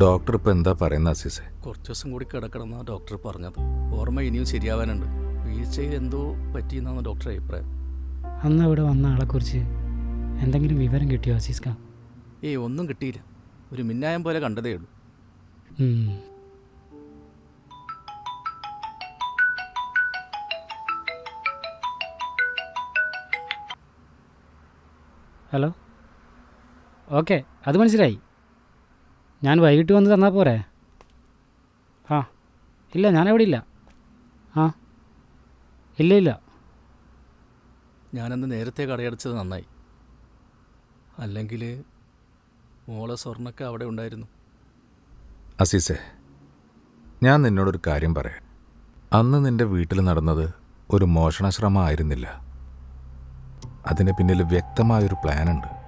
Doctor ഇപ്പം എന്താ പറയുന്നത് അസീസെ? കുറച്ച് ദിവസം കൂടി കിടക്കണമെന്നാണ് ഡോക്ടർ പറഞ്ഞത്. ഓർമ്മ ഇനിയും ശരിയാവാനുണ്ട്. വീഴ്ചയിൽ എന്തോ പറ്റിയെന്നാണ് ഡോക്ടർ അഭിപ്രായം. അന്ന് അവിടെ വന്ന ആളെക്കുറിച്ച് എന്തെങ്കിലും വിവരം കിട്ടിയോ അസീസ്ക? ഒന്നും കിട്ടിയില്ല. ഒരു മിന്നായം പോലെ കണ്ടതേ ഉള്ളൂ. ഹലോ, ഓക്കെ, അത് മനസ്സിലായി. ഞാൻ വൈകിട്ട് വന്ന് തന്നാൽ പോരെ? ആ ഇല്ല, ഞാനവിടെ ഇല്ല. ആ ഇല്ല. ഞാനന്ന് നേരത്തെ കടയടച്ചത് നന്നായി. അല്ലെങ്കിൽ മോളെ സ്വർണ്ണൊക്കെ അവിടെ ഉണ്ടായിരുന്നു. അസീസെ, ഞാൻ നിന്നോടൊരു കാര്യം പറയാം. അന്ന് നിന്റെ വീട്ടിൽ നടന്നത് ഒരു മോഷണശ്രമം ആയിരുന്നില്ല. അതിന് പിന്നിൽ വ്യക്തമായൊരു പ്ലാനുണ്ട്.